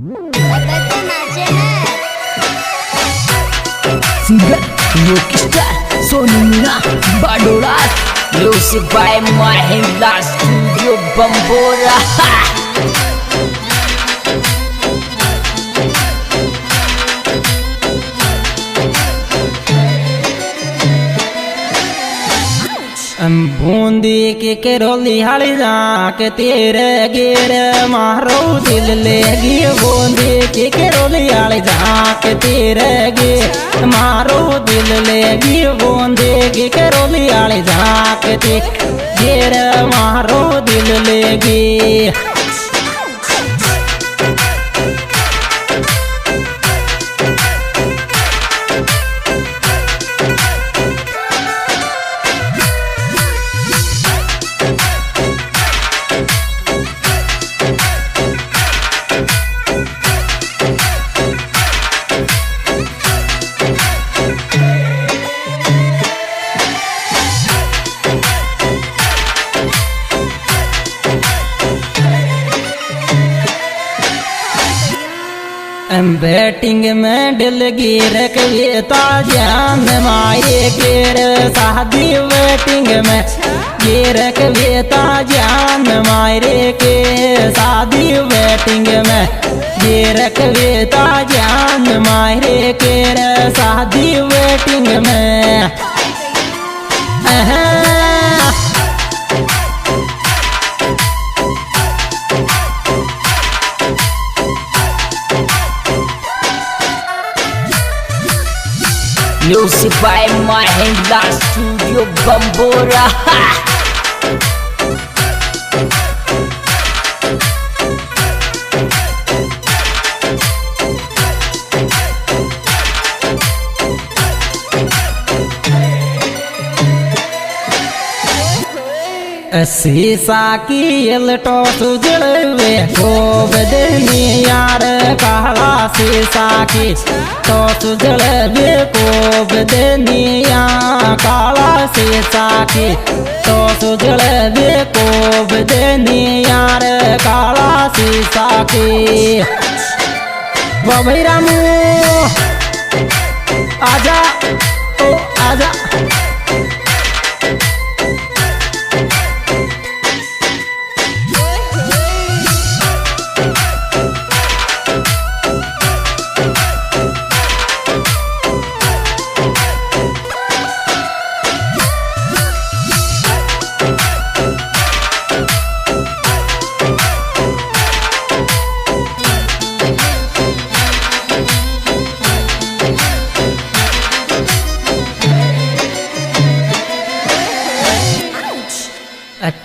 अबे तो नाचे ना। Singer rockstar Sonu Meena Badola music by Mahindra studio Bambora. Bundi की केरोली हली जाके तेरे गिर मारो दिल लेगी। बूंदी की केरोली हली जाके तेरे गिर मारो दिल लेगी। बूंदी की केरोली हली जाके तेरे गिर मारो दिल लेगी। बैटिंग में दिल गिर के ताजान मारे गिर शादी बैटिंग में गिर के ताजान मारे के शादी बैटिंग में गिर के ताजान मारे के शादी बैटिंग में। म्यूजिक बाय महिंद्रा स्टूडियो बम्बोरा। शीशा की एलटो सुजड़वे खूब देनी यार काला शीशा की तो सुजड़वे खूब देनी यार काला शीशा की तो सुजड़वे खूब देनी यार काला शीशा की। वो भाई रामू आजा ओ आजा।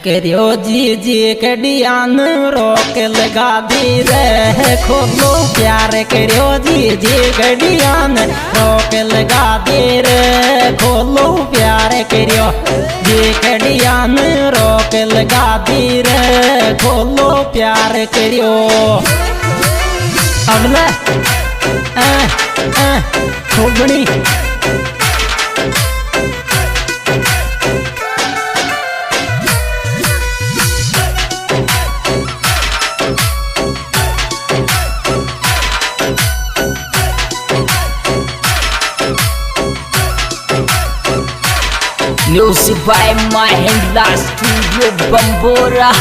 करियो जी जी कडियान रोक लगा दी रे खोलो प्यार। करियो जी जी कडियान रोक लगा दी रे खोलो प्यार। करियो जी कडियान रोक लगा दी रे खोलो प्यार। करियो अब ले खोबड़ी music by Mahindra studio Bambora.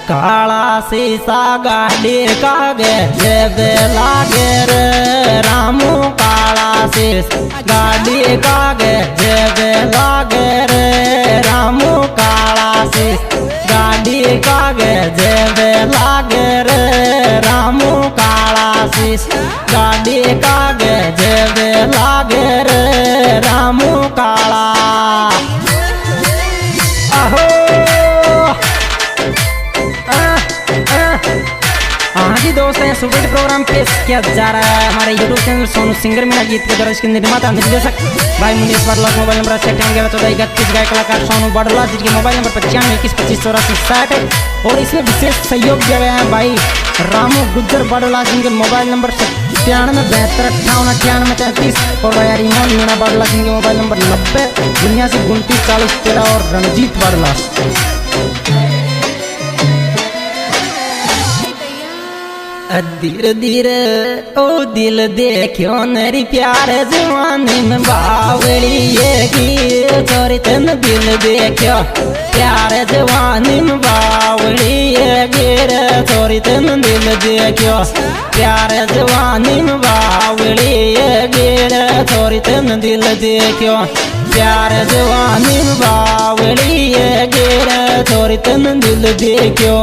काला शीशा गाड़ी कागे जब लागे रे रामू काला शीशा गाड़ी कागे जब लागे रे रामू काला शीशा गाड़ी कागे जब लागे रे रामू काला शीशा गाड़ी कागे जब लागे रे रामू काला। आहो हाँ जी दोस्त में सुपर प्रोग्राम पेश किया जा रहा है हमारे YouTube channel Sonu singer Meena गीत के द्वारा। इसके निर्माता निर्देशक भाई मुनीश बड़ला, मोबाइल नंबर 97111431 गायक कलाकार सोनू बड़ला, जिसके मोबाइल नंबर 9521258460 है। और इसमें विशेष सहयोग दिया गया है भाई रामू गुज्जर बड़ला, जिनके मोबाइल नंबर 9772589833 और भाई रिमोन मीना बड़ला, जिनके मोबाइल नंबर 90 और रणजीत बड़ला। धीरे धीरे ओ दिल देखियो नरी प्यार जवानी में बावली ये छोरी तन दिल देखियो प्यार जवानी में बावली ये गिर छोरी तन दिल देखियो प्यार जवानी में बावली ये गिर छोरी तन दिल देखियो प्यार जवानी में बावली ये गिर छोरी तन दिल देखियो।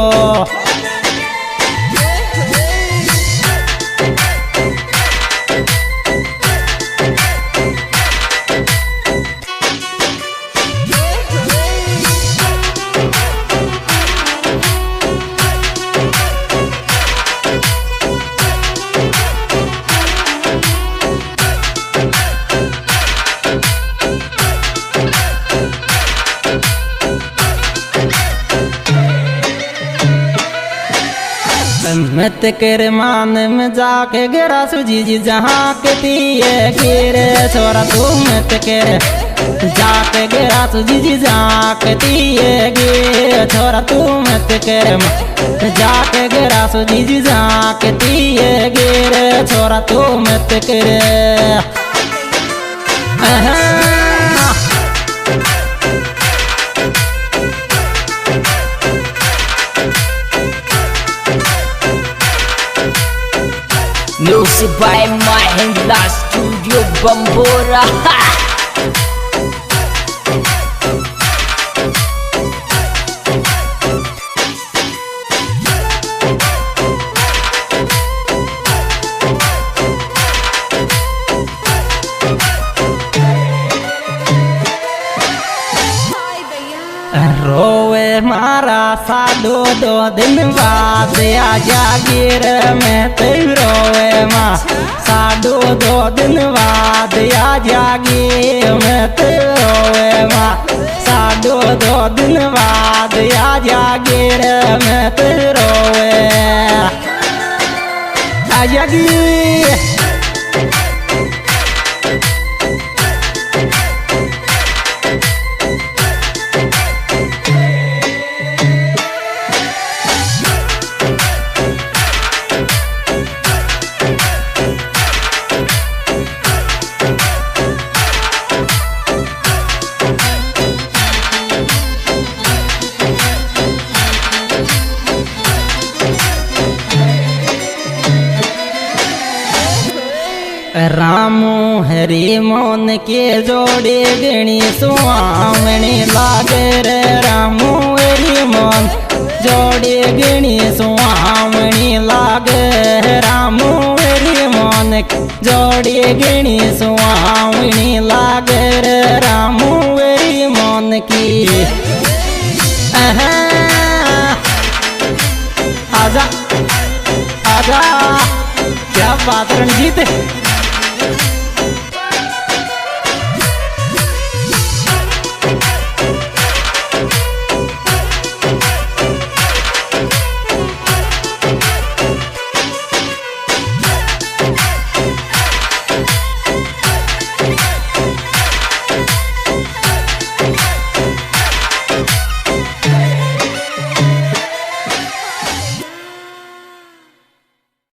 मत कर मान में जाके गिरा सुजी जी जहाँ के दिए गिरे छोरा तू मत कर जाके गिरा सुजी जी जहाँ के दिए गिरे छोरा तू मत कर जाके गिरा सुजी जी जहाँ के दिए गिरे छोरा तू मत कर। Music by Mahindra Studio Bambora. रोवे मारा साडो दो दिन बाद आजा गिर में ते रोवे माँ साडो दो दिन बाद आजा गिर में ते रोवे माँ साडो दो दिन बाद आजा गिर में ते रोवे आजा गिर। रामू हरि मोन के जोड़े गणी सुहावनी लागे रे रामू हरि मोन जोड़े गणी सुहावनी लागे रामू हरि मोन जोड़े गणी सुहावनी लागे रे रामू हरि मोन की। आजा आजा क्या बात रणजीत।